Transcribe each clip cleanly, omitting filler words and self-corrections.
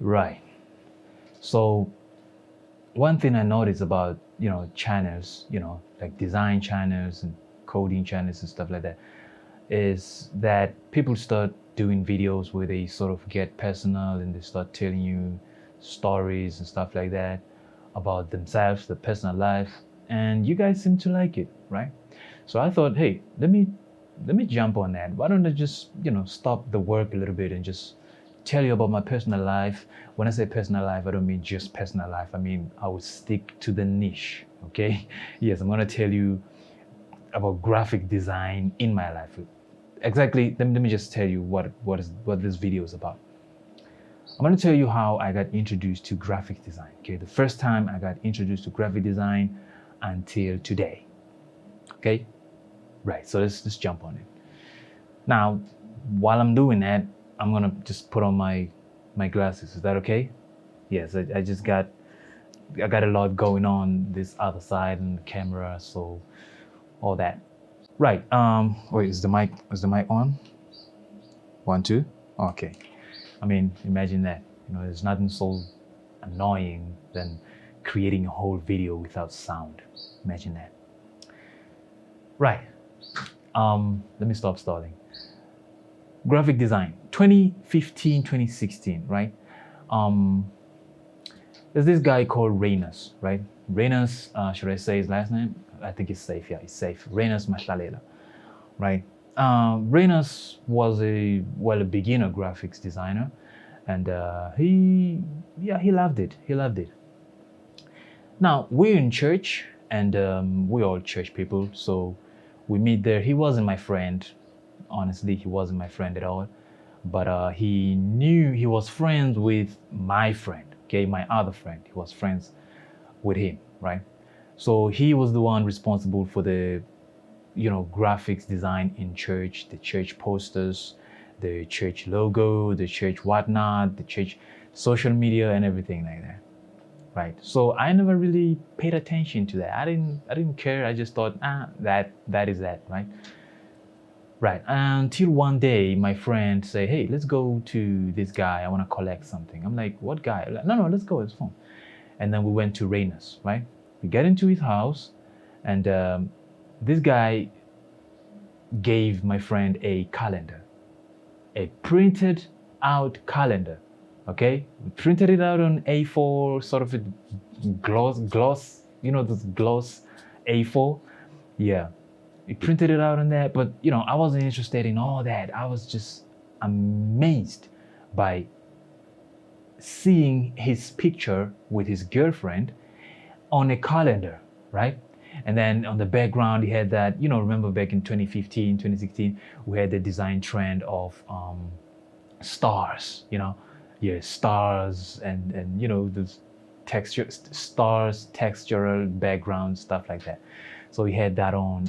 Right. So one thing I noticed about, channels, like design channels and coding channels and stuff like that, is that people start doing videos where they sort of get personal and they start telling you stories and stuff like that about themselves, their personal life, and you guys seem to like it, right? So I thought, hey, let me jump on that. Why don't I just, stop the work a little bit and just tell you about my personal life. When I say personal life, I don't mean just personal life. I mean, I would stick to the niche, okay? Yes, I'm gonna tell you about graphic design in my life. Exactly, let me just tell you what this video is about. I'm gonna tell you how I got introduced to graphic design, okay? The first time I got introduced to graphic design until today, okay? Right, so let's jump on it. Now, while I'm doing that, I'm gonna just put on my glasses. Is that okay? Yes, I got a lot going on this other side and the camera, so all that. Right. Wait, is the mic on? 1, 2. Okay. I mean, imagine that. There's nothing so annoying than creating a whole video without sound. Imagine that. Right. Let me stop stalling. Graphic design, 2015, 2016, right? There's this guy called Reyners, right? Reyners, should I say his last name? I think it's safe. Yeah, it's safe. Reyners Mashlalela, right? Reyners was a beginner graphics designer, and he loved it. He loved it. Now we're in church, and we're all church people, so we meet there. He wasn't my friend. Honestly, he wasn't my friend at all, but he was friends with my friend, okay, my other friend. He was friends with him, right? So he was the one responsible for the, graphics design in church, the church posters, the church logo, the church whatnot, the church social media and everything like that, right? So I never really paid attention to that. I didn't care. I just thought, that is that, right? Right, until one day my friend say, hey, let's go to this guy. I want to collect something. I'm like, what guy? Like, no, let's go, it's fun. And then we went to Reyners, right? We get into his house, and this guy gave my friend a calendar, a printed out calendar, okay? We printed it out on A4, sort of a gloss, this gloss A4, yeah. We printed it out on that, but I wasn't interested in all that. I was just amazed by seeing his picture with his girlfriend on a calendar, right? And then on the background, he had that, remember back in 2015, 2016, we had the design trend of stars, stars and those texture, stars, textural background, stuff like that. So he had that on.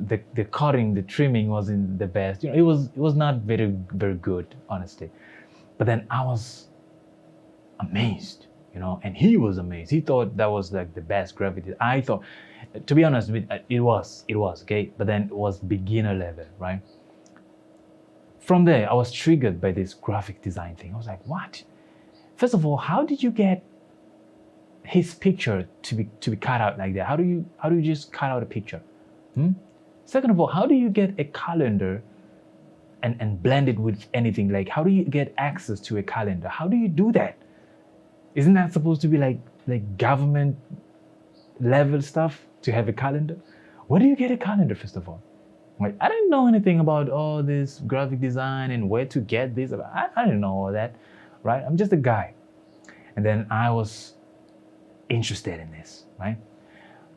The cutting, the trimming wasn't the best. It was not very, very good, honestly. But then I was amazed, and he was amazed. He thought that was like the best graphic. I thought, to be honest, it was okay. But then it was beginner level, right? From there, I was triggered by this graphic design thing. I was like, what? First of all, how did you get his picture to be cut out like that? How do you just cut out a picture? Second of all, how do you get a calendar and blend it with anything? Like, how do you get access to a calendar? How do you do that? Isn't that supposed to be like government level stuff to have a calendar? Where do you get a calendar, first of all? Like, I didn't know anything about all this graphic design and where to get this. I didn't know all that, right? I'm just a guy. And then I was interested in this, right?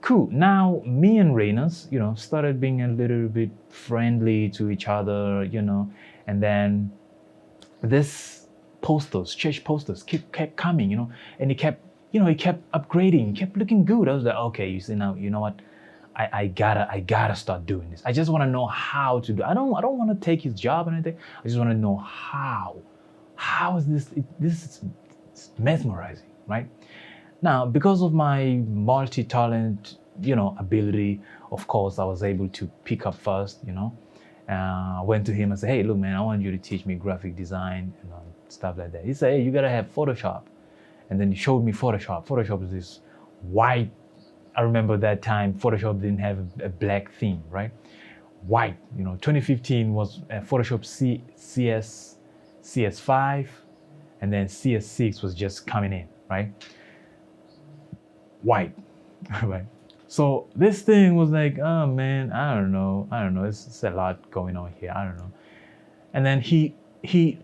Cool. Now me and Reyners, started being a little bit friendly to each other, and then this posters, church posters kept coming, and it kept upgrading, it kept looking good. I was like, okay, you see now, you know what? I gotta start doing this. I just want to know how to do. I don't want to take his job or anything. I just want to know how. How is this? This is mesmerizing, right? Now, because of my multi-talent, ability, of course, I was able to pick up fast, went to him and said, hey, look, man, I want you to teach me graphic design. stuff like that. He said, hey, you gotta have Photoshop. And then he showed me Photoshop. Photoshop is this white. I remember that time Photoshop didn't have a black theme, right? White, 2015 was Photoshop CS5, and then CS6 was just coming in, right? White, right? So this thing was like, oh man, I don't know. It's a lot going on here. I don't know. And then he,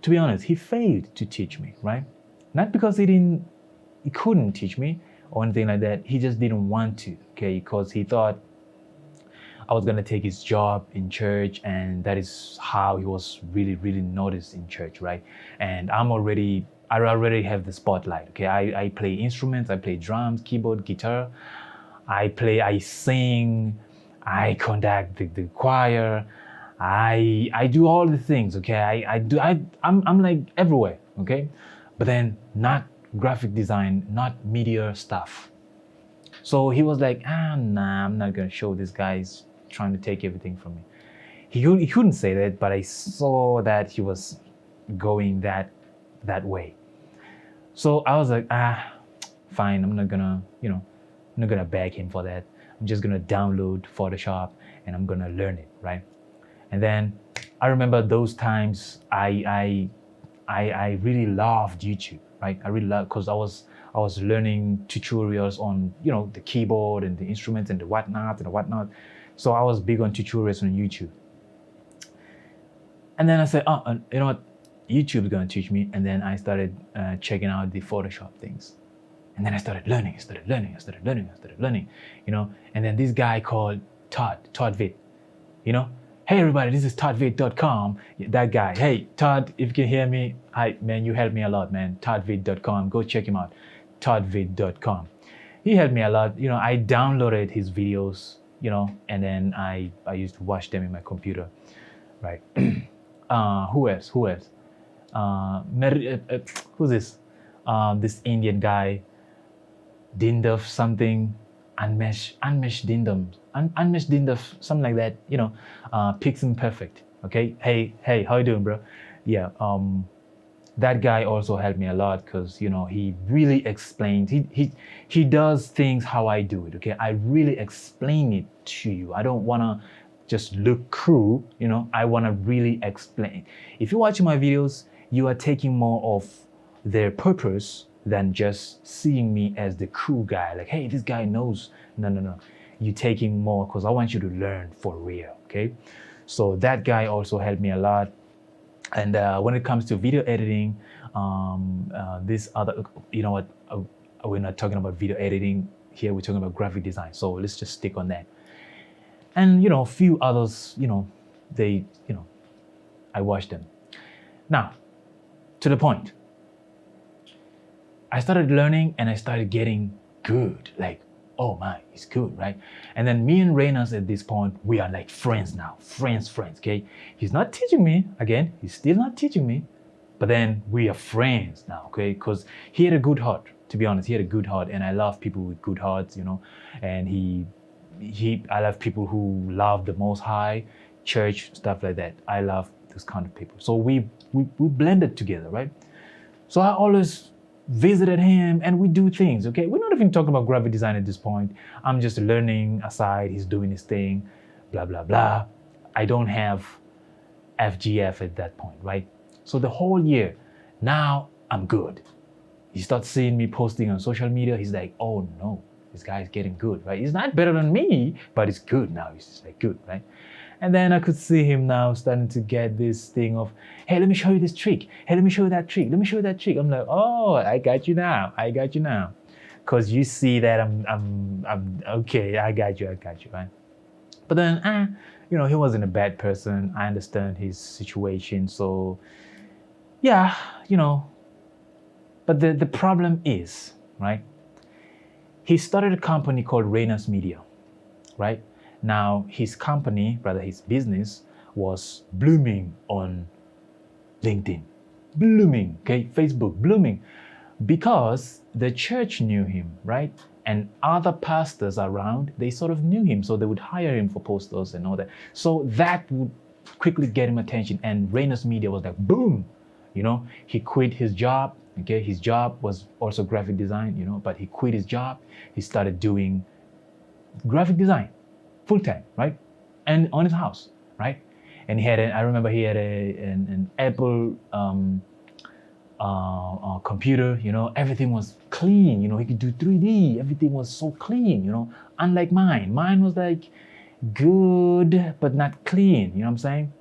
to be honest, he failed to teach me, right? Not because he couldn't teach me or anything like that. He just didn't want to, okay? Because he thought I was gonna take his job in church, and that is how he was really, really noticed in church, right? And I already have the spotlight, okay? I play instruments, I play drums, keyboard, guitar, I sing, I conduct the choir, I do all the things, okay? I'm like everywhere, okay? But then not graphic design, not media stuff. So he was like, nah, I'm not gonna show this guy's trying to take everything from me. He couldn't say that, but I saw that he was going that way. So I was like, fine, I'm not gonna beg him for that. I'm just gonna download Photoshop and I'm gonna learn it, right? And then I remember those times I really loved YouTube, right? I really loved, because I was learning tutorials on, the keyboard and the instruments and the whatnot. So I was big on tutorials on YouTube. And then I said, you know what? YouTube is gonna teach me. And then I started checking out the Photoshop things. And then I started learning, And then this guy called Todd Vitt, Hey everybody, this is toddvitt.com. That guy, hey Todd, if you can hear me, hi man, you helped me a lot, man. toddvitt.com, go check him out. toddvitt.com. He helped me a lot. I downloaded his videos, and then I used to watch them in my computer, right? Who else? Who's this? This Indian guy, Dinduff something, Unmesh Dinduff, something like that, Pixel Perfect, okay? Hey, how you doing, bro? Yeah, that guy also helped me a lot, because he really explained, he does things how I do it, okay? I really explain it to you. I don't want to just look cool, I want to really explain. If you're watching my videos, you are taking more of their purpose than just seeing me as the cool guy, like, hey, this guy knows. No, you're taking more because I want you to learn for real, okay? So that guy also helped me a lot. And when it comes to video editing, this other, we're not talking about video editing here, we're talking about graphic design. So let's just stick on that. And, a few others, I watched them. Now, to the point. I started learning and I started getting good. Like, oh my, it's good, right? And then me and Reynolds at this point, we are like friends now. Friends, okay? He's not teaching me, again, he's still not teaching me, but then we are friends now, okay? Because he had a good heart, to be honest, he had a good heart, and I love people with good hearts, and I love people who love the Most High, church, stuff like that. I love those kind of people. So we blended together, right? So I always visited him and we do things, okay? We're not even talking about graphic design at this point. I'm just learning aside, he's doing his thing, blah, blah, blah. I don't have FGF at that point, right? So the whole year, now I'm good. He starts seeing me posting on social media. He's like, oh no, this guy's getting good, right? He's not better than me, but he's good now. He's just like good, right? And then I could see him now starting to get this thing of, hey, let me show you this trick. Hey, let me show you that trick. Let me show you that trick. I'm like, oh, I got you now. Because you see that I'm okay. I got you, right? But then, he wasn't a bad person. I understand his situation. So, yeah, But the problem is, right? He started a company called Reynolds Media, right? Now, his company, rather his business, was blooming on LinkedIn. Blooming, okay? Facebook, blooming. Because the church knew him, right? And other pastors around, they sort of knew him. So they would hire him for posters and all that. So that would quickly get him attention. And Reynolds Media was like, boom, You know, he quit his job. Okay, his job was also graphic design, you know, but he quit his job. He started doing graphic design full time, right? And on his house, right? And I remember he had an Apple computer, you know, everything was clean, you know, he could do 3D, everything was so clean, you know, unlike mine. Mine was like good, but not clean, you know what I'm saying?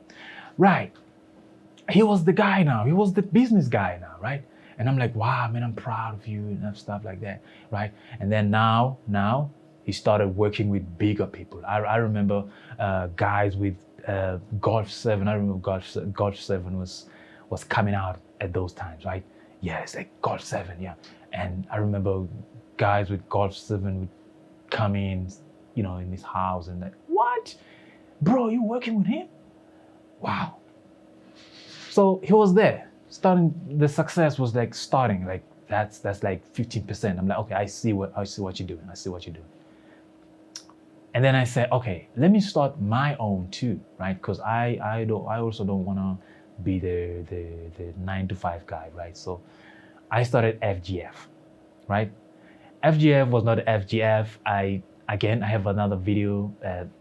Right. He was the guy now, he was the business guy now, right? And I'm like, wow, man, I'm proud of you and stuff like that, right? And then now he started working with bigger people. I remember guys with Golf 7. I remember Golf 7 was coming out at those times, right? Yeah, it's like Golf 7, yeah. And I remember guys with Golf 7 would come in, you know, in his house and like, what? Bro, you working with him? Wow. So he was there. The success was like starting, like that's like 15%. I'm like, okay, I see what you're doing. I see what you're doing. And then I said, okay, let me start my own too, right? Because I also don't want to be the 9 to 5 guy, right? So I started FGF, right? FGF was not FGF. I have another video,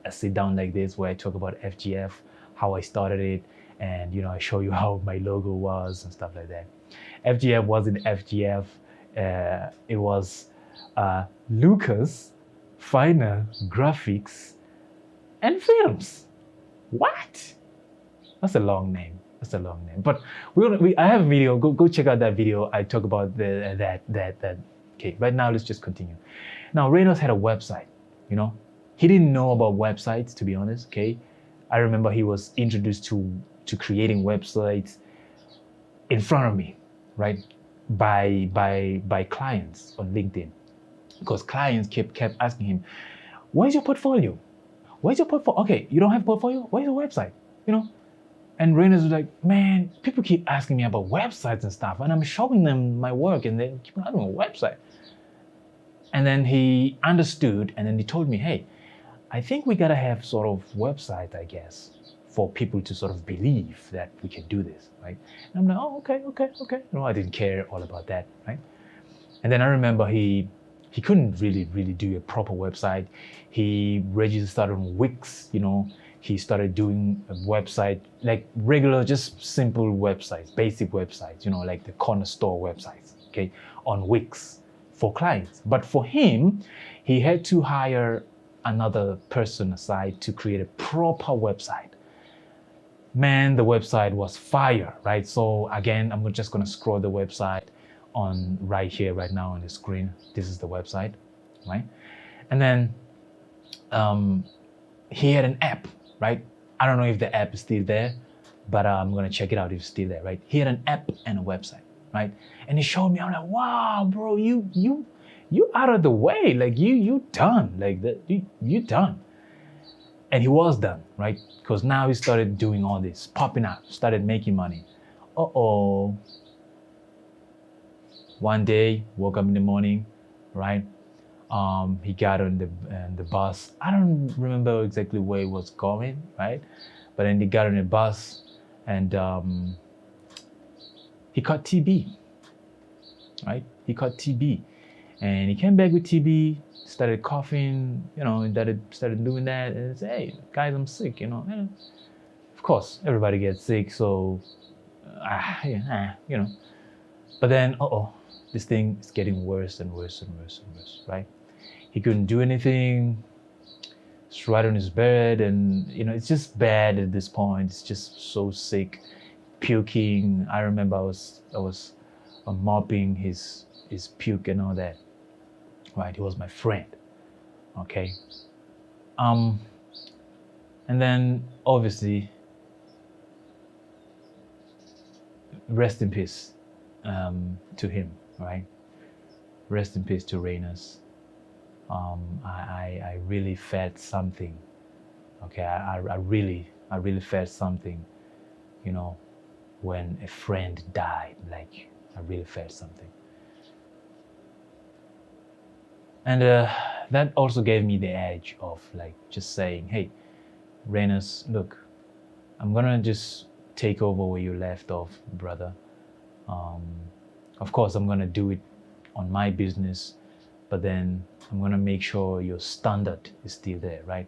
a sit down like this where I talk about FGF, how I started it, and you know, I show you how my logo was and stuff like that. FGF wasn't FGF. It was Lucas Finer Graphics and Films. What? That's a long name. But I have a video. Go check out that video. I talk about that. Okay. Right now, let's just continue. Now, Reynolds had a website. You know, he didn't know about websites, to be honest. Okay. I remember he was introduced to creating websites in front of me, right? By clients on LinkedIn, because clients kept asking him, "Where's your portfolio? Where's your portfolio? Okay, you don't have portfolio. Where's your website? You know?" And Reynolds was like, "Man, people keep asking me about websites and stuff, and I'm showing them my work, and they keep asking me a website." And then he understood, and then he told me, "Hey, I think we gotta have sort of website, I guess, for people to sort of believe that we can do this, right?" And I'm like, "Oh, okay. You know, I didn't care all about that, right?" And then I remember he couldn't really do a proper website. He registered on Wix, you know. He started doing a website, like regular, just simple websites, basic websites, you know, like the corner store websites, okay, on Wix for clients. But for him, he had to hire another person aside to create a proper website. Man, the website was fire, right? So again, I'm just gonna scroll the website on right here, right now on the screen. This is the website, right? And then he had an app, right? I don't know if the app is still there, but I'm gonna check it out if it's still there, right? He had an app and a website, right? And he showed me. I'm like, wow, bro, you out of the way, like you done, like that, you done. And he was done, right? Because now he started doing all this, popping up, started making money. One day, woke up in the morning, right? He got on the bus. I don't remember exactly where he was going, right? But then he got on the bus, and he caught TB, right? He caught TB, and he came back with TB. Started coughing, you know, and started doing that, and said, "Hey, guys, I'm sick," you know. And of course, everybody gets sick, so you know. But then, this thing is getting worse and worse, right? He couldn't do anything. He's right on his bed, and you know, it's just bad at this point. It's just so sick, puking. I remember I was mopping his puke and all that. Right, he was my friend. Okay. And then obviously, rest in peace to him, right? Rest in peace to Reynolds. I really felt something. Okay, I really felt something, you know, when a friend died. Like, I really felt something. And that also gave me the edge of like just saying, "Hey, Reynolds, look, I'm gonna just take over where you left off, brother. Of course, I'm gonna do it on my business, but then I'm gonna make sure your standard is still there, right?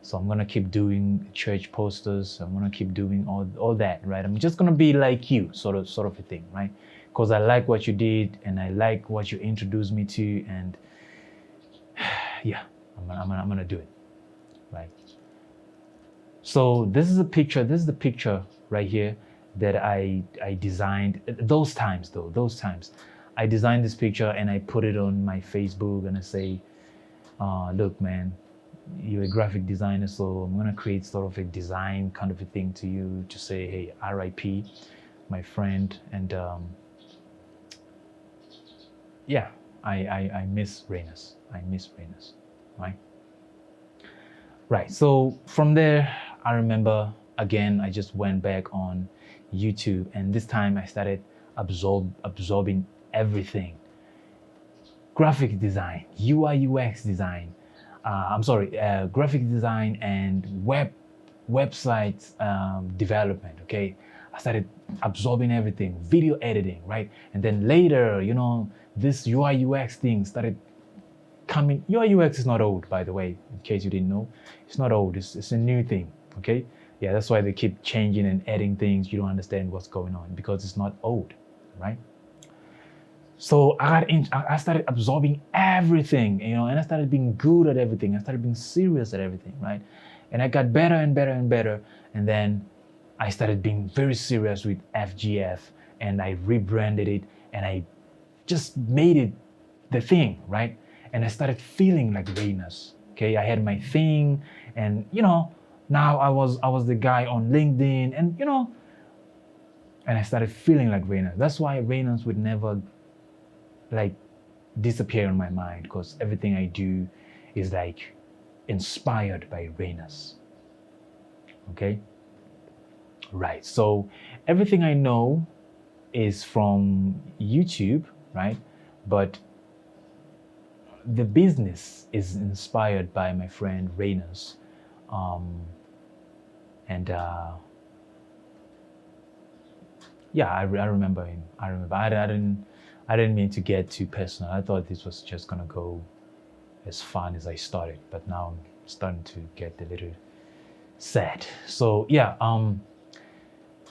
So I'm gonna keep doing church posters. I'm gonna keep doing all that, right? I'm just gonna be like you, sort of a thing, right? Because I like what you did and I like what you introduced me to, and yeah, I'm gonna do it, right? So this is a picture. This is the picture right here that I designed. Those times, I designed this picture and I put it on my Facebook and I say, look, man, you're a graphic designer, so I'm gonna create sort of a design kind of a thing to you to say, hey, RIP, my friend, and yeah, I miss Rainers. I miss Rainers, right? Right. So from there, I remember again, I just went back on YouTube, and this time I started absorbing everything: graphic design, UI UX design. Graphic design and website development. Okay, I started absorbing everything, video editing, right? And then later, this UI UX thing started coming. UI UX is not old, by the way, in case you didn't know. It's not old. It's a new thing. Okay, yeah, that's why they keep changing and adding things. You don't understand what's going on because it's not old, right? So I started absorbing everything, and I started being good at everything. I started being serious at everything, right? And I got better and better and better. And then I started being very serious with FGF, and I rebranded it, and I just made it the thing, right? And I started feeling like Rainers. Okay, I had my thing, and now I was the guy on LinkedIn, and and I started feeling like Rainers. That's why Rainers would never disappear in my mind, because everything I do is inspired by Rainers. Okay, right. So everything I know is from YouTube, right? But the business is inspired by my friend Rainers, and yeah, I remember him. I didn't mean to get too personal. I thought this was just gonna go as fun as I started, but now I'm starting to get a little sad. So yeah,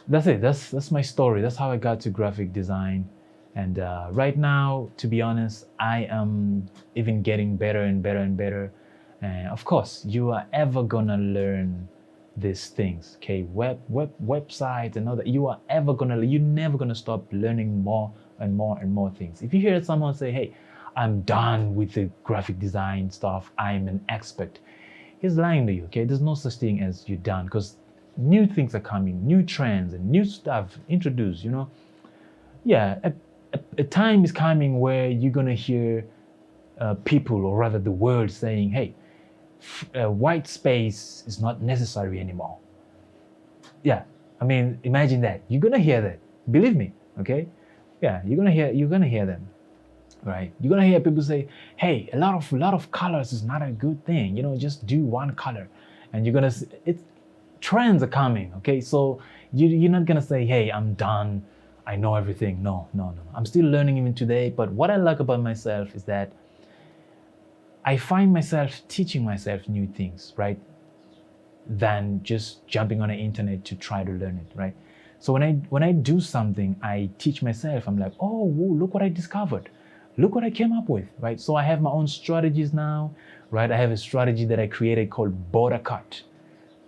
that's it. That's my story. That's how I got to graphic design. And right now, to be honest, I am even getting better and better and better. And of course, you are ever gonna learn these things, okay? Websites and all that. You're never gonna stop learning more and more and more things. If you hear someone say, "Hey, I'm done with the graphic design stuff. I'm an expert," he's lying to you, okay? There's no such thing as you're done, because new things are coming, new trends and new stuff introduced. Yeah. A time is coming where you're gonna hear people, or rather the world, saying, "Hey, white space is not necessary anymore." Yeah, I mean, imagine that. You're gonna hear that. Believe me, okay? Yeah, you're gonna hear them, right? You're gonna hear people say, "Hey, a lot of colors is not a good thing. Just do one color," and you're gonna. Trends are coming, okay? So you're not gonna say, "Hey, I'm done. I know everything." No. I'm still learning even today. But what I like about myself is that I find myself teaching myself new things, right? Than just jumping on the internet to try to learn it, right? So when I do something, I teach myself. I'm like, "Oh, whoa, look what I discovered. Look what I came up with," right? So I have my own strategies now, right? I have a strategy that I created called border cut.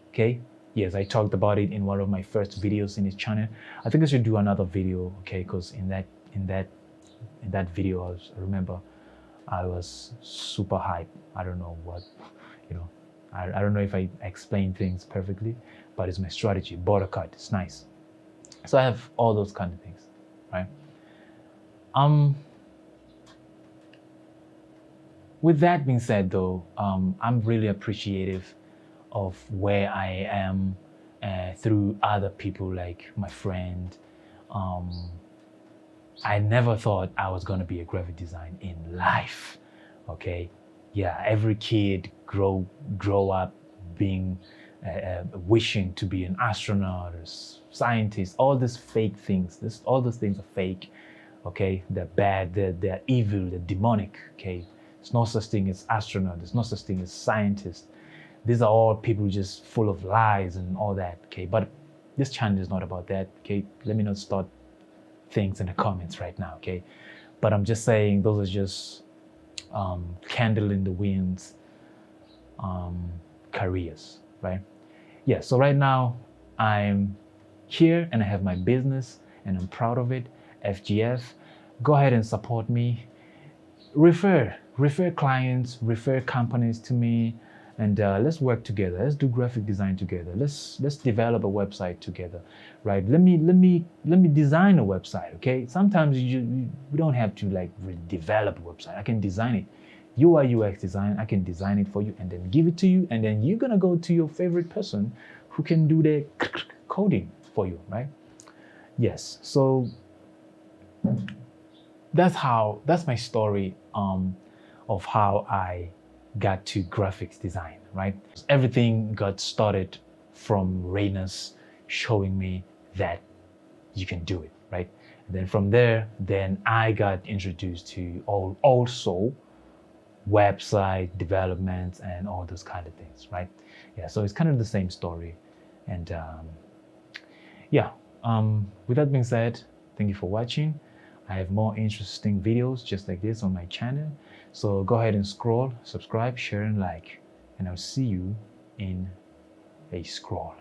Okay. Yes, I talked about it in one of my first videos in his channel. I think I should do another video, okay? Because in that video, I remember I was super hype. I don't know what, I don't know if I explain things perfectly, but it's my strategy. Border cut, it's nice. So I have all those kind of things, right? With that being said, though, I'm really appreciative of where I am through other people, like my friend. I never thought I was gonna be a graphic designer in life. Okay, yeah, every kid grow up being wishing to be an astronaut or scientist. All these fake things. All those things are fake. Okay, they're bad. They're evil. They're demonic. Okay, there's no such thing as astronaut. There's no such thing as scientist. These are all people just full of lies and all that. Okay, but this channel is not about that. Okay, let me not start things in the comments right now. Okay, but I'm just saying those are just candle in the winds careers, right? Yeah, so right now I'm here and I have my business and I'm proud of it. FGF, go ahead and support me. Refer clients, refer companies to me, and let's work together. Let's do graphic design together. Let's develop a website together, right? Let me design a website. Okay, sometimes we don't have to like develop a website. I can design it. UI UX design, I can design it for you and then give it to you, and then you're gonna go to your favorite person who can do the coding for you, right? Yes, so that's my story of how I got to graphics design, right? Everything got started from Raina's showing me that you can do it, right? And then from there, then I got introduced to also website development and all those kind of things, right? Yeah, so it's kind of the same story. And yeah, with that being said, thank you for watching. I have more interesting videos just like this on my channel. So go ahead and scroll, subscribe, share, and like, and I'll see you in a scroll.